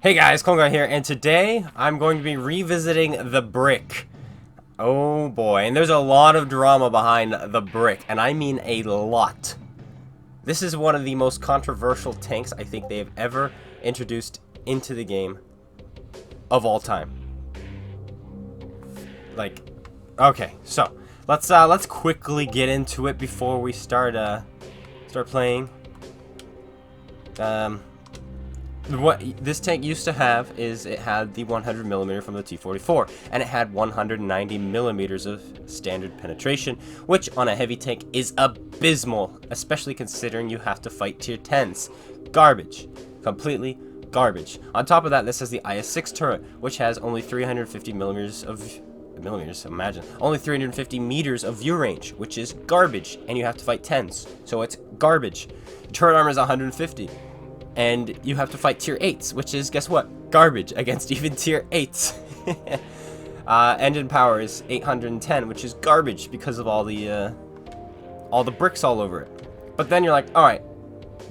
Hey guys, Konga here, and today I'm going to be revisiting the brick. Oh boy, and there's a lot of drama behind the brick, and I mean a lot. This is one of the most controversial tanks I think they have ever introduced into the game of all time. Like, okay, so let's quickly get into it before we start playing. What this tank used to have is it had the 100mm from the T-44, and it had 190mm of standard penetration, which on a heavy tank is abysmal, especially considering you have to fight tier 10s. Garbage. Completely garbage. On top of that, this has the IS-6 turret, which has only 350mm of imagine, only 350 meters of view range, which is garbage, and you have to fight 10s, so it's garbage. Turret armor is 150. And you have to fight tier 8s, which is, guess what? Garbage against even tier 8s. Engine power is 810, which is garbage because of all the bricks all over it. But then you're like, alright,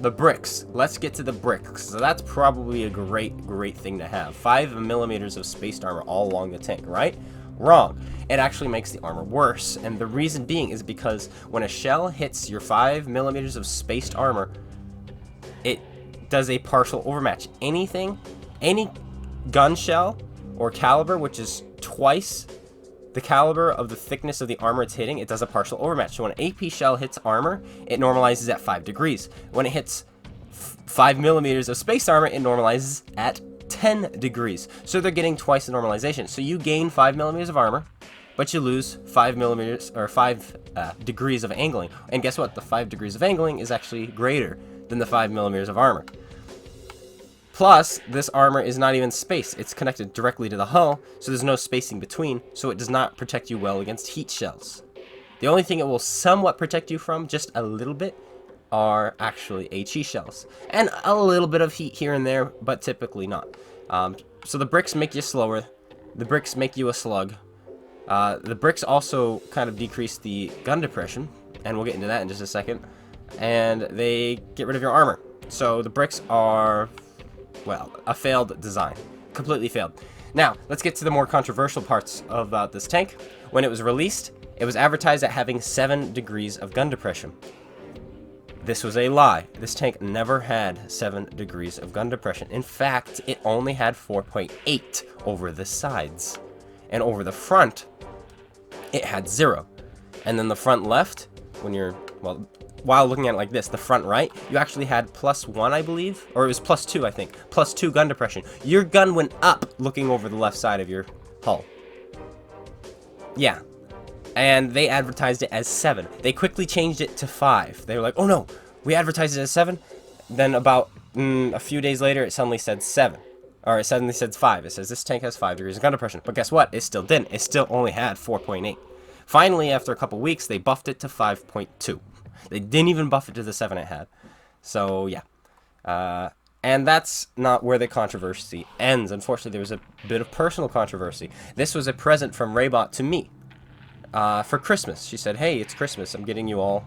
the bricks. Let's get to the bricks. So that's probably a great thing to have. 5mm of spaced armor all along the tank, right? Wrong. It actually makes the armor worse. And the reason being is because when a shell hits your 5mm of spaced armor, it does a partial overmatch. Any gun shell or caliber which is twice the caliber of the thickness of the armor it's hitting, it does a partial overmatch. So when an AP shell hits armor, it normalizes at 5 degrees. When it hits 5mm of space armor, it normalizes at 10 degrees. So they're getting twice the normalization. So you gain 5mm of armor, but you lose 5mm or 5 degrees of angling. And guess what? The 5 degrees of angling is actually greater than the 5mm of armor. Plus, this armor is not even spaced. It's connected directly to the hull, so there's no spacing between, so it does not protect you well against heat shells. The only thing it will somewhat protect you from, just a little bit, are actually HE shells. And a little bit of heat here and there, but typically not. So the bricks make you slower. The bricks make you a slug. The bricks also kind of decrease the gun depression, and we'll get into that in just a second. And they get rid of your armor. So the bricks are, well, a failed design. Completely failed. Now, let's get to the more controversial parts about this tank. When it was released, it was advertised at having 7 degrees of gun depression. This was a lie. This tank never had 7 degrees of gun depression. In fact, it only had 4.8 over the sides. And over the front, it had 0. And then the front left, when you're, well, while looking at it like this, the front right, you actually had +1, I believe, or it was +2, I think, +2 gun depression. Your gun went up looking over the left side of your hull. Yeah, and they advertised it as 7. They quickly changed it to 5. They were like, oh no, we advertised it as 7. Then about a few days later, it suddenly said 7. Or it suddenly said 5. It says this tank has 5 degrees of gun depression. But guess what? It still didn't. It still only had 4.8. Finally, after a couple weeks, they buffed it to 5.2. They didn't even buff it to the 7 it had. So, yeah. And that's not where the controversy ends. Unfortunately, there was a bit of personal controversy. This was a present from Raybot to me for Christmas. She said, hey, it's Christmas. I'm getting you all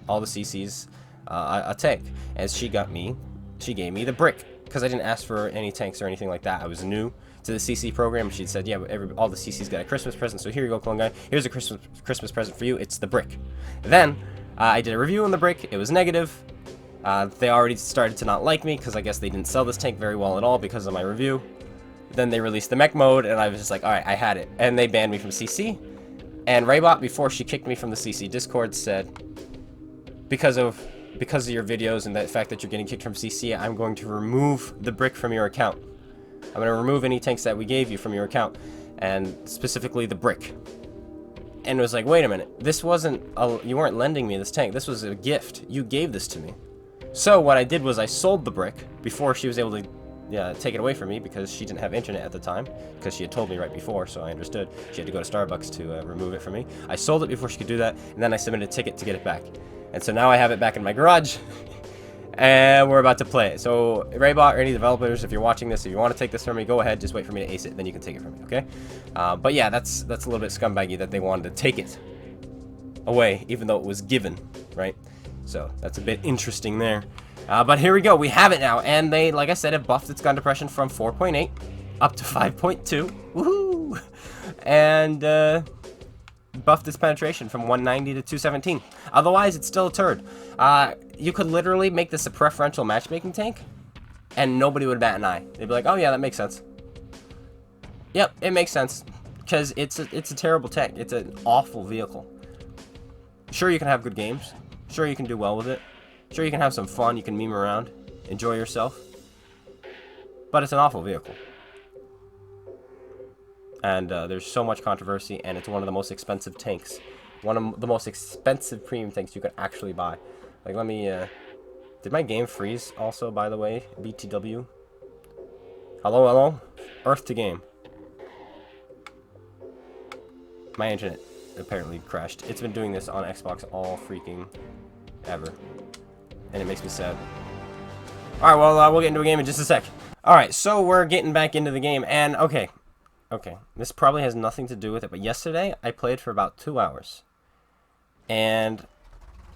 the CCs a tank. As she gave me the brick. Because I didn't ask for any tanks or anything like that. I was new to the CC program. She said, yeah, all the CCs got a Christmas present. So here you go, clone guy. Here's a Christmas present for you. It's the brick. Then I did a review on the brick. It was negative. They already started to not like me because I guess they didn't sell this tank very well at all because of my review. Then they released the mech mode, and I was just like, all right, I had it. And they banned me from CC. And Raybot, before she kicked me from the CC Discord, said, because of your videos and the fact that you're getting kicked from CC, I'm going to remove the brick from your account. I'm going to remove any tanks that we gave you from your account, and specifically the brick. And it was like, wait a minute, this wasn't, you weren't lending me this tank, this was a gift, you gave this to me. So what I did was I sold the brick before she was able to take it away from me, because she didn't have internet at the time, because she had told me right before, so I understood. She had to go to Starbucks to remove it from me. I sold it before she could do that, and then I submitted a ticket to get it back. And so now I have it back in my garage, and we're about to play it. So Raybot or any developers, if you're watching this, if you want to take this from me, go ahead, just wait for me to ace it, then you can take it from me, okay? But yeah, that's a little bit scumbaggy that they wanted to take it away, even though it was given, right? So that's a bit interesting there. But here we go. We have it now. And they, like I said, have buffed its gun depression from 4.8 up to 5.2. Woohoo! And buffed its penetration from 190 to 217. Otherwise, it's still a turd. You could literally make this a preferential matchmaking tank, and nobody would bat an eye. They'd be like, oh yeah, that makes sense. Yep, it makes sense. Because it's a terrible tank. It's an awful vehicle. Sure, you can have good games. Sure, you can do well with it. Sure, you can have some fun. You can meme around. Enjoy yourself. But it's an awful vehicle. And there's so much controversy, and it's one of the most expensive tanks. One of the most expensive premium tanks you could actually buy. Like, let me, did my game freeze also, by the way? BTW? Hello, hello? Earth to game. My internet apparently crashed. It's been doing this on Xbox all freaking ever. And it makes me sad. Alright, well, we'll get into a game in just a sec. Alright, so we're getting back into the game, and okay, this probably has nothing to do with it, but yesterday I played for about 2 hours. And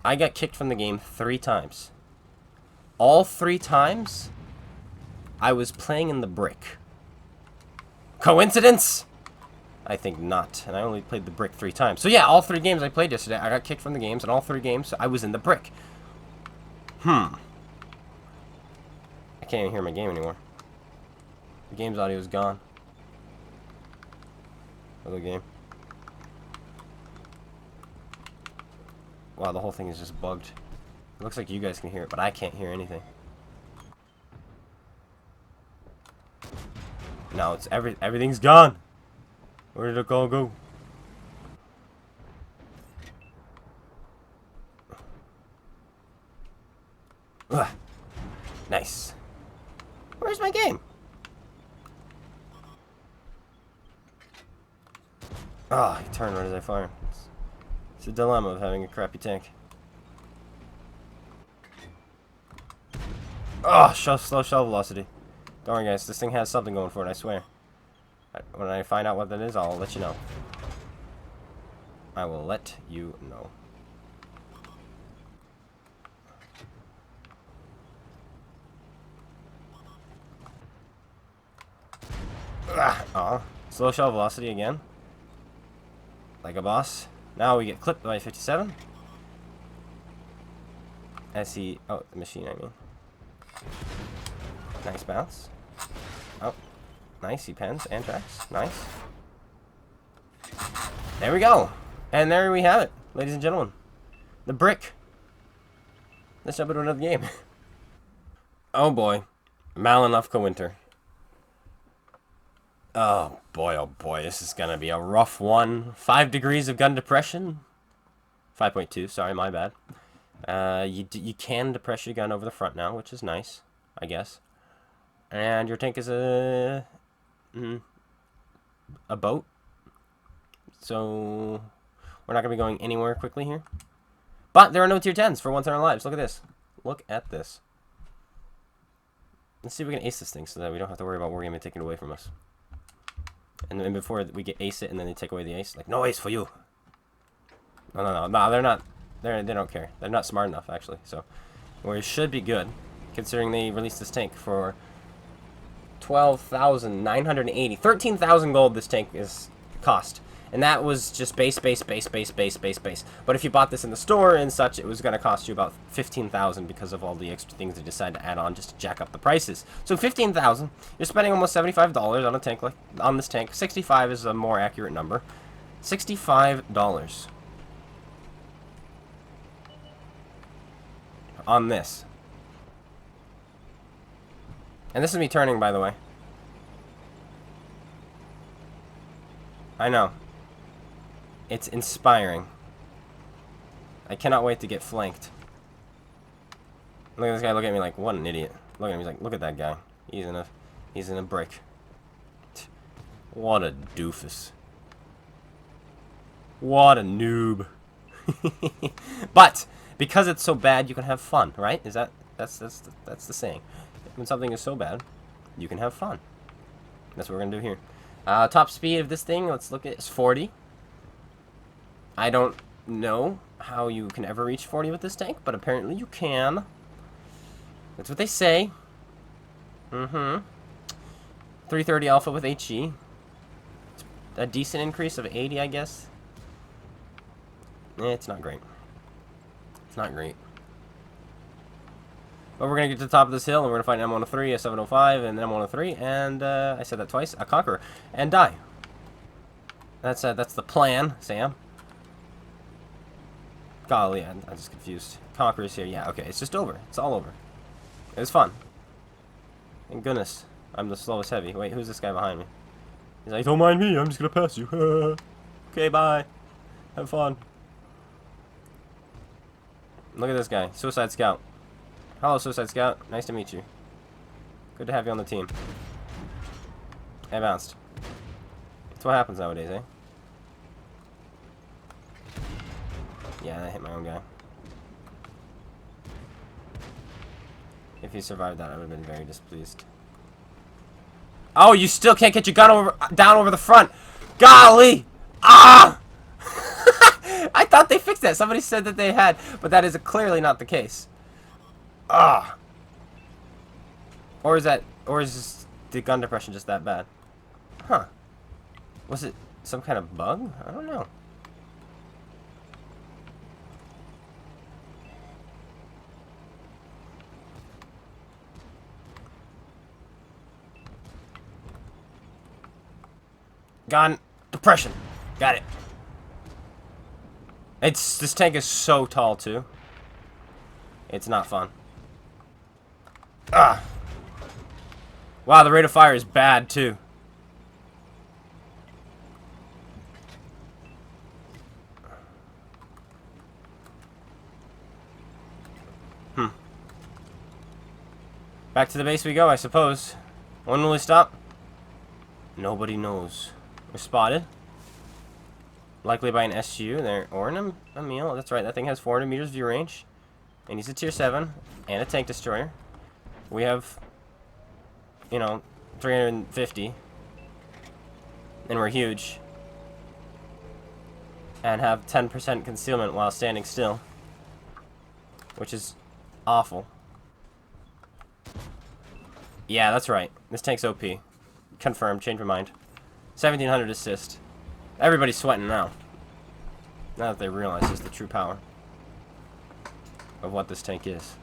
I got kicked from the game 3 times. All 3 times, I was playing in the brick. Coincidence? I think not. And I only played the brick 3 times. So yeah, all 3 games I played yesterday, I got kicked from the games, and all 3 games, I was in the brick. I can't even hear my game anymore. The game's audio is gone. Hello, game. Wow, the whole thing is just bugged. It looks like you guys can hear it, but I can't hear anything. No, it's everything's gone. Where did it all go? Ugh. Nice. Where's my game? Ah, he turned right as I fired. It's a dilemma of having a crappy tank. Oh, slow shell velocity. Don't worry, guys. This thing has something going for it, I swear. When I find out what that is, I'll let you know. I will let you know. Slow shell velocity again. Like a boss. Now we get clipped by 57. As he... Oh, the machine, I mean. Nice bounce. Oh. Nice, he pens and tracks. Nice. There we go. And there we have it, ladies and gentlemen. The brick. Let's jump into another game. Oh boy. Malinufka Winter. Oh boy, this is gonna be a rough one. 5 degrees of gun depression. 5.2, sorry, my bad. You can depress your gun over the front now, which is nice, I guess. And your tank is a boat. So we're not gonna be going anywhere quickly here. But there are no tier 10s for once in our lives. Look at this. Look at this. Let's see if we can ace this thing so that we don't have to worry about wargaming taking it away from us. And then before we get ace it and then they take away the ace, like, no ace for you. No, they're not. They don't care. They're not smart enough, actually. So we should be good, considering they released this tank for 12,980. 13,000 gold this tank is cost. And that was just base. But if you bought this in the store and such, it was going to cost you about 15,000 because of all the extra things they decided to add on just to jack up the prices. So 15,000, you're spending almost $75 on a tank on this tank. 65 is a more accurate number. $65 on this. And this is me turning, by the way. I know. It's inspiring. I cannot wait to get flanked. Look at this guy. Look at me like, what an idiot. Look at him. He's like, look at that guy. He's in a brick. What a doofus. What a noob. But because it's so bad, you can have fun, right? That's the saying. When something is so bad, you can have fun. That's what we're gonna do here. Top speed of this thing, let's look at, is 40. I don't know how you can ever reach 40 with this tank, but apparently you can. That's what they say. Mm-hmm. 330 Alpha with HE. It's a decent increase of 80, I guess. It's not great. It's not great. But we're going to get to the top of this hill, and we're going to fight an M103, a 705, and an M103, and I said that twice, a Conqueror, and die. That's the plan, Sam. Golly, I'm just confused. Conqueror's here. Yeah, okay, it's just over. It's all over. It was fun. Thank goodness. I'm the slowest heavy. Wait, who's this guy behind me? He's like, don't mind me, I'm just going to pass you. Okay, bye. Have fun. Look at this guy. Suicide Scout. Hello, Suicide Scout. Nice to meet you. Good to have you on the team. I bounced. That's what happens nowadays, eh? Yeah, I hit my own guy. If he survived that, I would have been very displeased. Oh, you still can't get your gun down over the front! Golly! Ah! I thought they fixed that. Somebody said that they had, but that is clearly not the case. Ah! Or is the gun depression just that bad? Huh. Was it some kind of bug? I don't know. Gun depression. Got it. This tank is so tall too. It's not fun. Ah. Wow, the rate of fire is bad too. Back to the base we go, I suppose. When will we stop? Nobody knows. We're spotted. Likely by an SU there, or an Emil. That's right, that thing has 400 meters view range. And he's a tier 7 and a tank destroyer. We have, you know, 350. And we're huge. And have 10% concealment while standing still. Which is awful. Yeah, that's right. This tank's OP. Confirmed. Change my mind. 1700 assist. Everybody's sweating now. Now that they realize just the true power of what this tank is.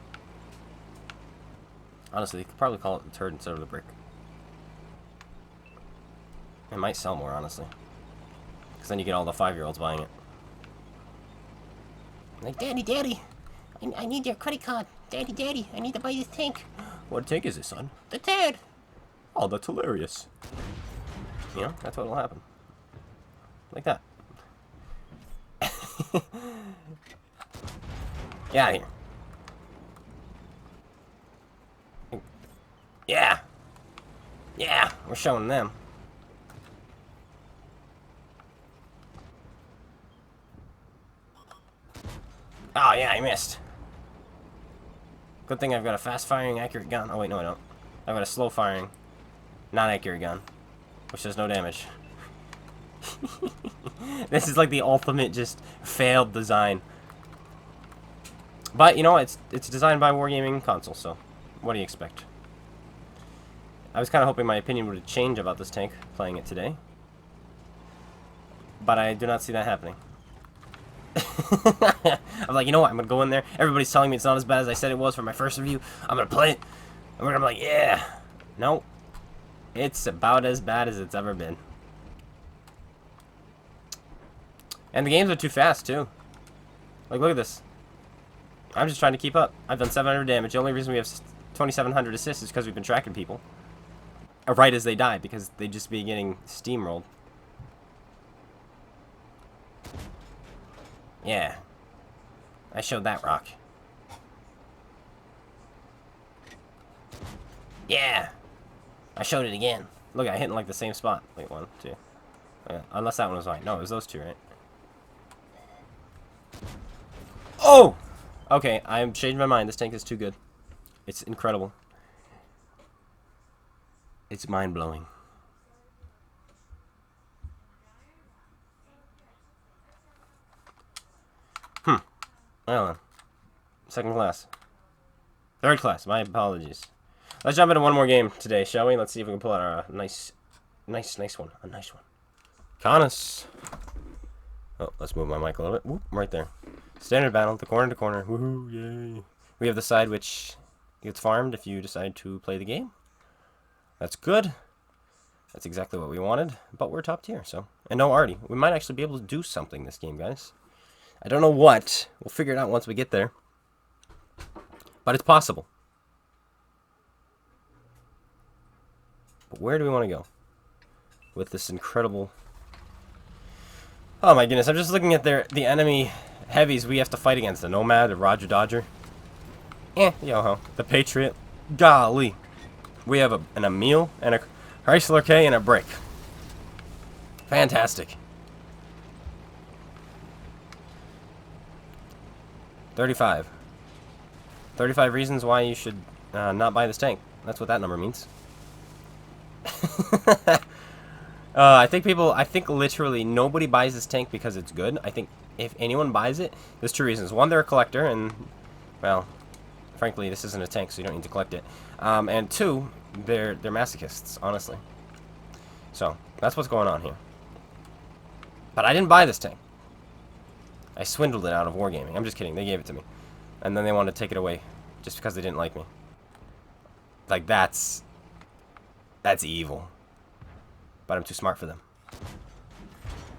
Honestly, you could probably call it the turd instead of the brick. It might sell more, honestly. Because then you get all the 5-year-olds buying it. Like, Daddy, Daddy, I need your credit card. Daddy, Daddy, I need to buy this tank. What tank is this, son? The turd. Oh, that's hilarious. You know, that's what'll happen. Like that. Get out of here. Yeah. Yeah, we're showing them. Oh, yeah, I missed. Good thing I've got a fast-firing, accurate gun. Oh, wait, no, I don't. I've got a slow-firing, non-accurate gun, which does no damage. This is like the ultimate just failed design. But, you know, it's designed by Wargaming Console, so what do you expect? I was kind of hoping my opinion would change about this tank, playing it today. But I do not see that happening. I'm like, you know what, I'm gonna go in there. Everybody's telling me it's not as bad as I said it was for my first review. I'm gonna play it, and we're gonna be like, yeah. No. It's about as bad as it's ever been. And the games are too fast, too. Like, look at this. I'm just trying to keep up. I've done 700 damage. The only reason we have 2,700 assists is because we've been tracking people. Right as they die, because they'd just be getting steamrolled. Yeah. I showed that rock. Yeah. I showed it again. Look, I hit in like the same spot. Wait, 1, 2. Unless that one was right. No, it was those two, right? Oh! Okay, I'm changing my mind. This tank is too good. It's incredible. It's mind-blowing. Well then. Second class. Third class. My apologies. Let's jump into one more game today, shall we? Let's see if we can pull out a nice one. A nice one. Canis. Oh, let's move my mic a little bit. Whoop, right there. Standard battle, the corner to corner. Woohoo, yay. We have the side which gets farmed if you decide to play the game. That's good. That's exactly what we wanted, but we're top tier, so. And no Artie. We might actually be able to do something this game, guys. I don't know what. We'll figure it out once we get there. But it's possible. But where do we want to go with this incredible... Oh my goodness, I'm just looking at the enemy heavies we have to fight against. The Nomad, the Roger Dodger. Yo-ho. The Patriot. Golly. We have an Emil and a Chrysler K and a Brick. Fantastic. 35. 35 reasons why you should not buy this tank. That's what that number means. I think literally nobody buys this tank because it's good. I think if anyone buys it, there's two reasons. One, they're a collector, and, well, frankly, this isn't a tank, so you don't need to collect it. And two, they're masochists, honestly. So, that's what's going on here. But I didn't buy this tank. I swindled it out of Wargaming. I'm just kidding. They gave it to me. And then they wanted to take it away just because they didn't like me. Like, that's evil. But I'm too smart for them.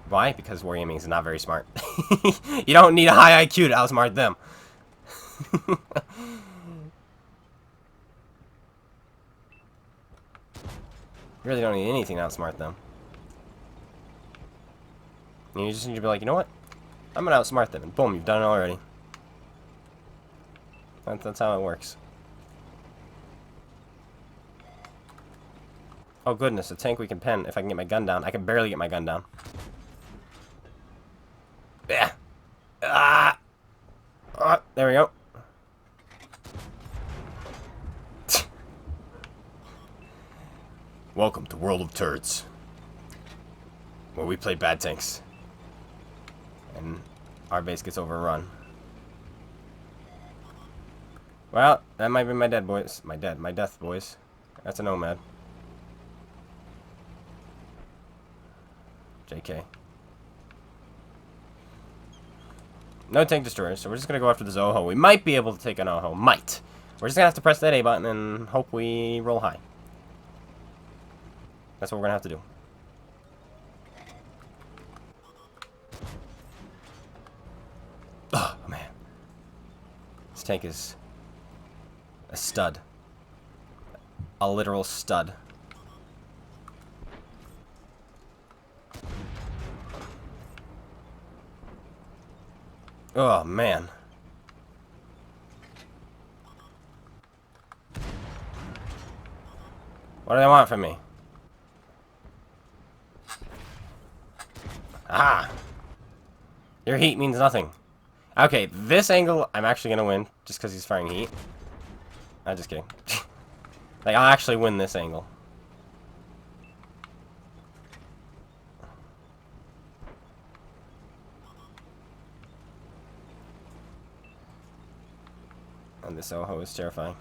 Why? Because Wargaming is not very smart. You don't need a high IQ to outsmart them. You really don't need anything to outsmart them. You just need to be like, you know what? I'm going to outsmart them. And boom, you've done it already. That's how it works. Oh goodness, a tank we can pen if I can get my gun down. I can barely get my gun down. Yeah. There we go. Welcome to World of Turds, where we play bad tanks. And our base gets overrun. Well, that might be my death, boys. My death, boys. That's a Nomad. JK. No tank destroyers, so we're just gonna go after the Zoho. We might be able to take an Oho. Might. We're just gonna have to press that A button and hope we roll high. That's what we're gonna have to do. Oh man. This tank is a stud. A literal stud. Oh, man. What do they want from me? Ah! Your heat means nothing. Okay, this angle, I'm actually gonna win, just because he's firing heat. I'm just kidding. Like, I'll actually win this angle. And this Oho is terrifying.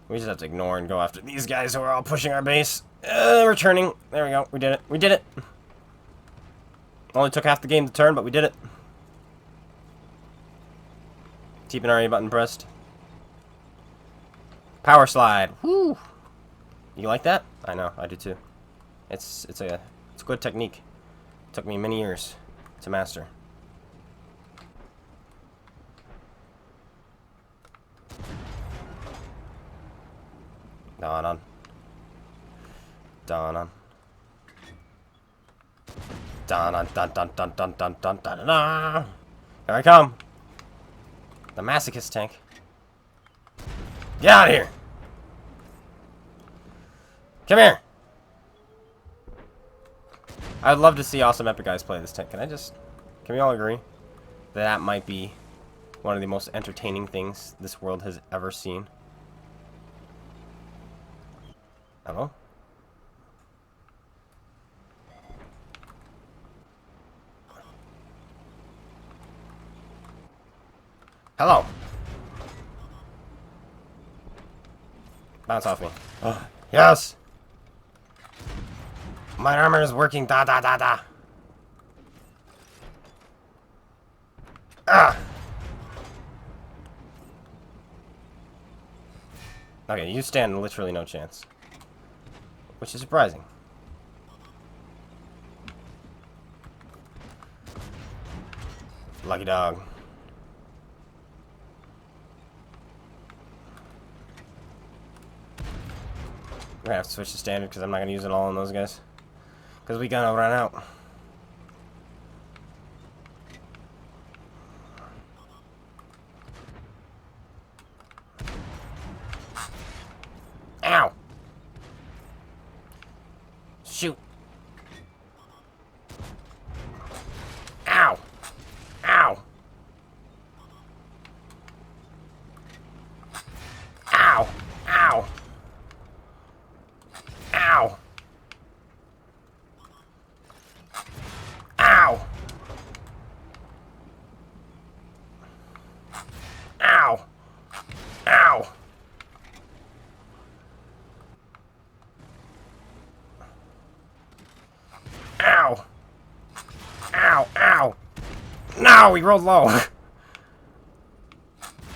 We just have to ignore and go after these guys who are all pushing our base. Returning. There we go. We did it. We did it. Only took half the game to turn, but we did it. Keeping our A button pressed. Power slide. Woo! You like that? I know. I do too. It's a good technique. It took me many years to master. Dun dun. Dun dun. Dun dun dun dun dun dun dun dun dun dun. Here I come. The masochist tank. Get out of here. Come here. I'd love to see awesome epic guys play this tank. Can we all agree that that might be one of the most entertaining things this world has ever seen? Hello? Hello! Bounce off me. Oh, yes! My armor is working. Da da da da. Ah! Okay, you stand literally no chance. Which is surprising. Lucky dog. I'm gonna have to switch to standard because I'm not gonna use it all on those guys. Because we gonna run out. Ow! Shoot! Ow! Ow! Ow! Ow! Ow! Ow! Ow! Ow! Ow! Ow! Ow! No, we rolled low.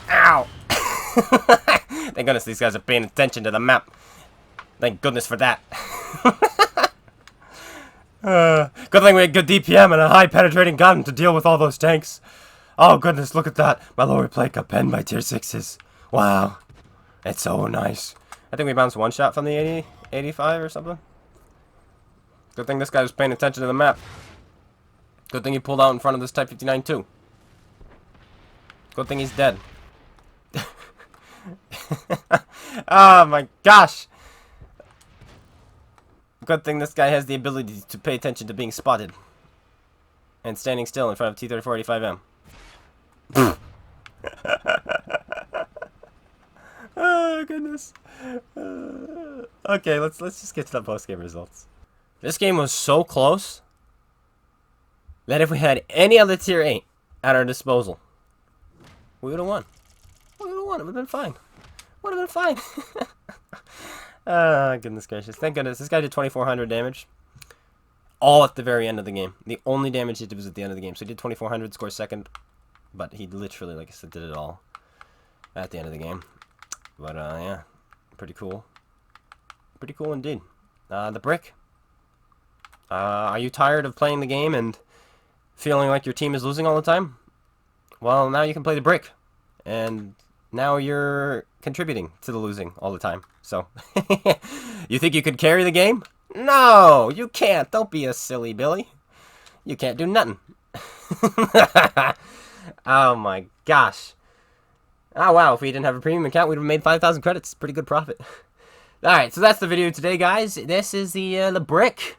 Ow! Thank goodness these guys are paying attention to the map. Thank goodness for that. Good thing we had good DPM and a high penetrating gun to deal with all those tanks. Oh goodness, look at that. My lower plate got penned by tier 6s. Wow. It's so nice. I think we bounced one shot from the 80, 85 or something. Good thing this guy was paying attention to the map. Good thing he pulled out in front of this Type 59 too. Good thing he's dead. Oh my gosh. Good thing this guy has the ability to pay attention to being spotted. And standing still in front of T-3485M. Oh goodness. Okay, let's just get to the post-game results. This game was so close that if we had any other tier 8 at our disposal, we would have won. We would have won. It would have been fine. Would have been fine. Oh, goodness gracious. Thank goodness. This guy did 2,400 damage. All at the very end of the game. The only damage he did was at the end of the game. So he did 2,400, scored second. But he literally, like I said, did it all at the end of the game. But, yeah. Pretty cool. Pretty cool indeed. The brick. Are you tired of playing the game and feeling like your team is losing all the time? Well, now you can play the brick. And now you're contributing to the losing all the time. So, you think you could carry the game? No, you can't. Don't be a silly Billy. You can't do nothing. Oh my gosh. Oh wow, if we didn't have a premium account, we'd have made 5,000 credits. Pretty good profit. Alright, so that's the video today, guys. This is the brick.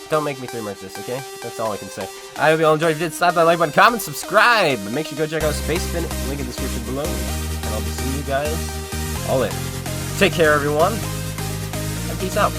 Don't make me 3-mark this, okay? That's all I can say. I hope you all enjoyed. If you did, slap that like button, comment, subscribe. Make sure you go check out SpaceBANDIT. Link in the description below. And I'll be seeing you guys all later. Take care, everyone. And peace out.